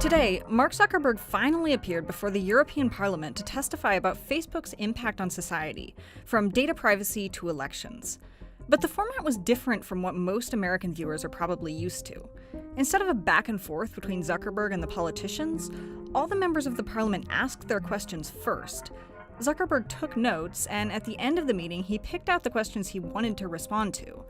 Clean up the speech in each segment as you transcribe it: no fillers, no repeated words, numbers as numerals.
Today, Mark Zuckerberg finally appeared before the European Parliament to testify about Facebook's impact on society, from data privacy to elections. But the format was different from what most American viewers are probably used to. Instead of a back and forth between Zuckerberg and the politicians, all the members of the parliament asked their questions first. Zuckerberg took notes, and at the end of the meeting, he picked out the questions he wanted to respond to.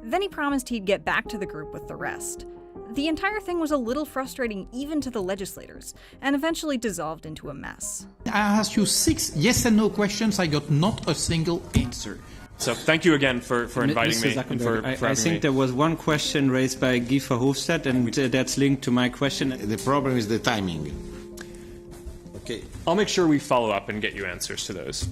Then he promised he'd get back to the group with the rest. The entire thing was a little frustrating even to the legislators, and eventually dissolved into a mess. I asked you 6 yes and no questions. I got not a single answer. So thank you again for inviting me. And for I think there was one question raised by Guy Verhofstadt, and that's linked to my question. The problem is the timing. Okay. I'll make sure we follow up and get you answers to those.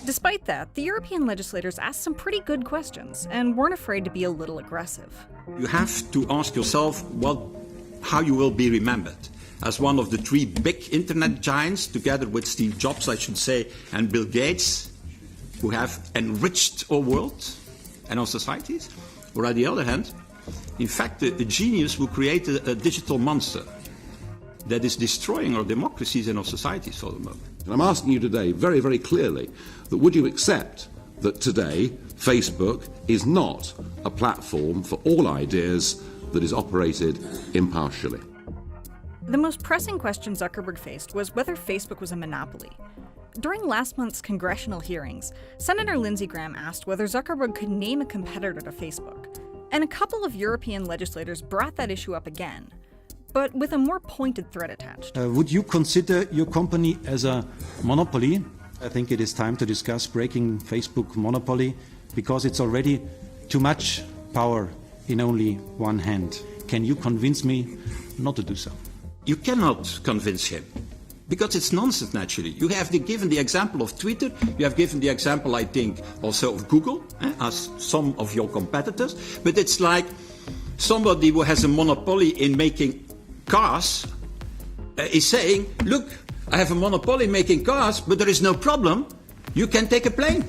Despite that, the European legislators asked some pretty good questions and weren't afraid to be a little aggressive. You have to ask yourself how you will be remembered. As one of the 3 big internet giants, together with Steve Jobs, I should say, and Bill Gates, who have enriched our world and our societies. Or on the other hand, in fact, a genius who created a digital monster that is destroying our democracies and our societies for the moment. And I'm asking you today very, very clearly that would you accept that today Facebook is not a platform for all ideas that is operated impartially? The most pressing question Zuckerberg faced was whether Facebook was a monopoly. During last month's congressional hearings, Senator Lindsey Graham asked whether Zuckerberg could name a competitor to Facebook. And a couple of European legislators brought that issue up again, but with a more pointed threat attached. Would you consider your company as a monopoly? I think it is time to discuss breaking Facebook monopoly, because it's already too much power in only one hand. Can you convince me not to do so? You cannot convince him, because it's nonsense, naturally. You have given the example of Twitter, you have given the example, I think, also of Google, as some of your competitors, but it's like somebody who has a monopoly in making cars is saying, look, I have a monopoly making cars, but there is no problem. You can take a plane.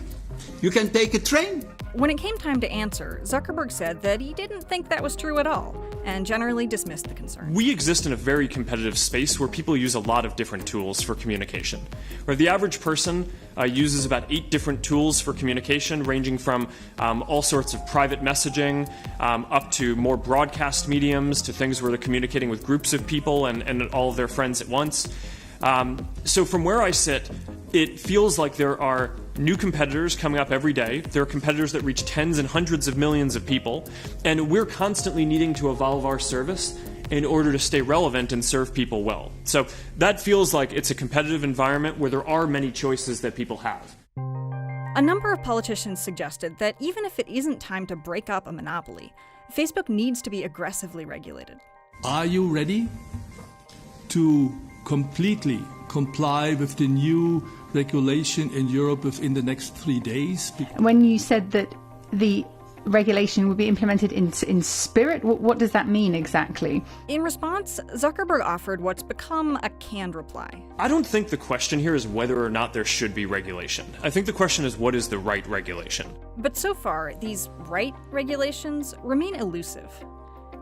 You can take a train. When it came time to answer, Zuckerberg said that he didn't think that was true at all, and generally dismissed the concern. We exist in a very competitive space where people use a lot of different tools for communication. Where the average person uses about 8 different tools for communication, ranging from all sorts of private messaging up to more broadcast mediums, to things where they're communicating with groups of people and all of their friends at once. So from where I sit, it feels like there are new competitors coming up every day. There are competitors that reach tens and hundreds of millions of people, and we're constantly needing to evolve our service in order to stay relevant and serve people well. So that feels like it's a competitive environment where there are many choices that people have. A number of politicians suggested that even if it isn't time to break up a monopoly, Facebook needs to be aggressively regulated. Are you ready to completely comply with the new regulation in Europe within the next 3 days? When you said that the regulation would be implemented in spirit, what does that mean exactly? In response, Zuckerberg offered what's become a canned reply. I don't think the question here is whether or not there should be regulation. I think the question is, what is the right regulation? But so far, these right regulations remain elusive.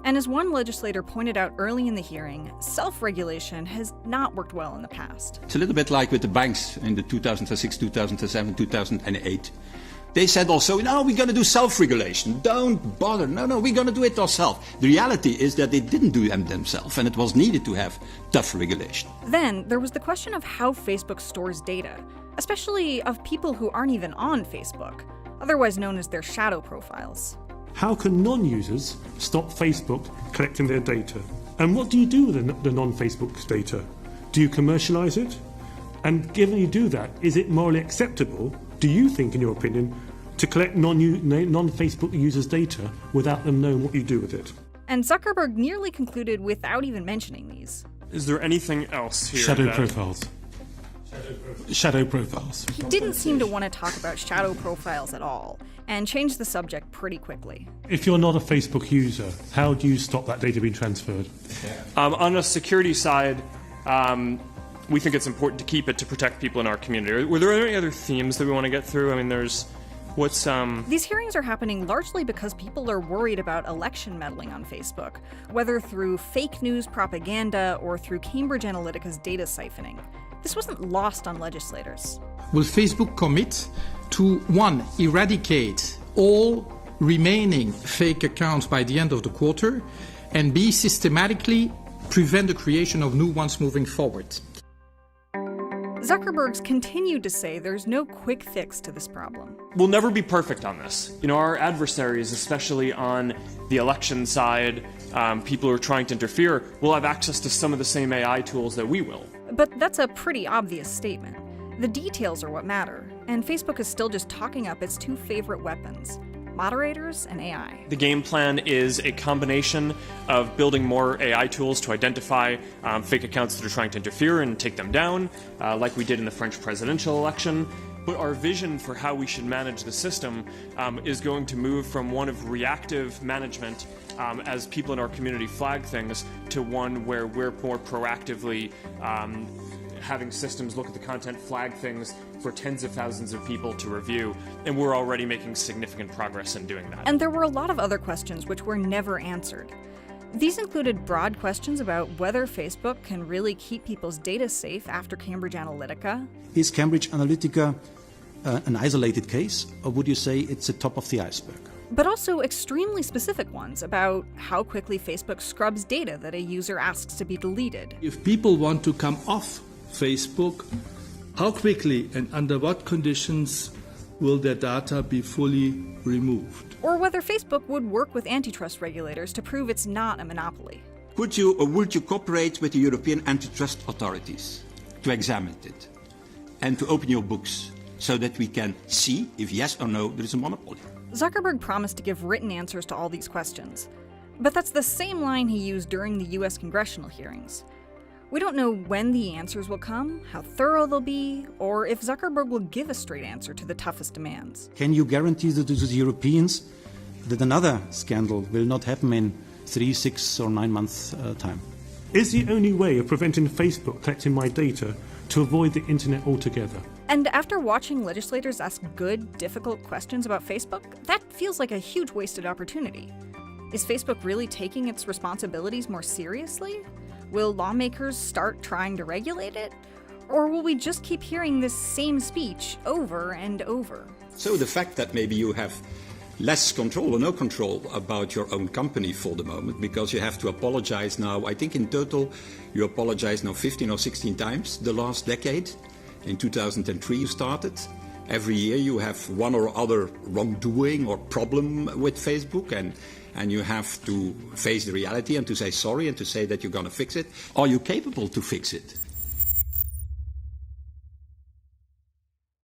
And as one legislator pointed out early in the hearing, self-regulation has not worked well in the past. It's a little bit like with the banks in the 2006, 2007, 2008. They said also, no, we're going to do self-regulation. Don't bother. No, we're going to do it ourselves. The reality is that they didn't do them themselves, and it was needed to have tough regulation. Then there was the question of how Facebook stores data, especially of people who aren't even on Facebook, otherwise known as their shadow profiles. How can non-users stop Facebook collecting their data? And what do you do with the non-Facebook data? Do you commercialize it? And given you do that, is it morally acceptable, do you think, in your opinion, to collect non-Facebook users' data without them knowing what you do with it? And Zuckerberg nearly concluded without even mentioning these. Is there anything else here? Shadow profiles. Shadow profiles. He didn't seem to want to talk about shadow profiles at all, and changed the subject pretty quickly. If you're not a Facebook user, how do you stop that data being transferred? On a security side, we think it's important to keep it to protect people in our community. Were there any other themes that we want to get through? I mean, there's These hearings are happening largely because people are worried about election meddling on Facebook, whether through fake news propaganda or through Cambridge Analytica's data siphoning. This wasn't lost on legislators. Will Facebook commit to, 1, eradicate all remaining fake accounts by the end of the quarter, and B, systematically prevent the creation of new ones moving forward? Zuckerberg's continued to say there's no quick fix to this problem. We'll never be perfect on this. Our adversaries, especially on the election side, people who are trying to interfere, will have access to some of the same AI tools that we will. But that's a pretty obvious statement. The details are what matter, and Facebook is still just talking up its two favorite weapons: moderators and AI. The game plan is a combination of building more AI tools to identify fake accounts that are trying to interfere and take them down, like we did in the French presidential election. But our vision for how we should manage the system is going to move from one of reactive management as people in our community flag things to one where we're more proactively having systems look at the content, flag things for tens of thousands of people to review, and we're already making significant progress in doing that. And there were a lot of other questions which were never answered. These included broad questions about whether Facebook can really keep people's data safe after Cambridge Analytica. Is Cambridge Analytica an isolated case, or would you say it's the top of the iceberg? But also extremely specific ones about how quickly Facebook scrubs data that a user asks to be deleted. If people want to come off Facebook, how quickly and under what conditions will their data be fully removed? Or whether Facebook would work with antitrust regulators to prove it's not a monopoly. Would you cooperate with the European antitrust authorities to examine it and to open your books so that we can see if yes or no there is a monopoly? Zuckerberg promised to give written answers to all these questions. But that's the same line he used during the US congressional hearings. We don't know when the answers will come, how thorough they'll be, or if Zuckerberg will give a straight answer to the toughest demands. Can you guarantee to the Europeans that another scandal will not happen in 3, 6 or 9 months' time? Is the only way of preventing Facebook collecting my data to avoid the internet altogether? And after watching legislators ask good, difficult questions about Facebook, that feels like a huge wasted opportunity. Is Facebook really taking its responsibilities more seriously? Will lawmakers start trying to regulate it? Or will we just keep hearing this same speech over and over? So the fact that maybe you have less control or no control about your own company for the moment, because you have to apologize now, I think in total you apologize now 15 or 16 times the last decade. In 2003 you started. Every year you have one or other wrongdoing or problem with Facebook, and you have to face the reality and to say sorry and to say that you're going to fix it. Are you capable to fix it?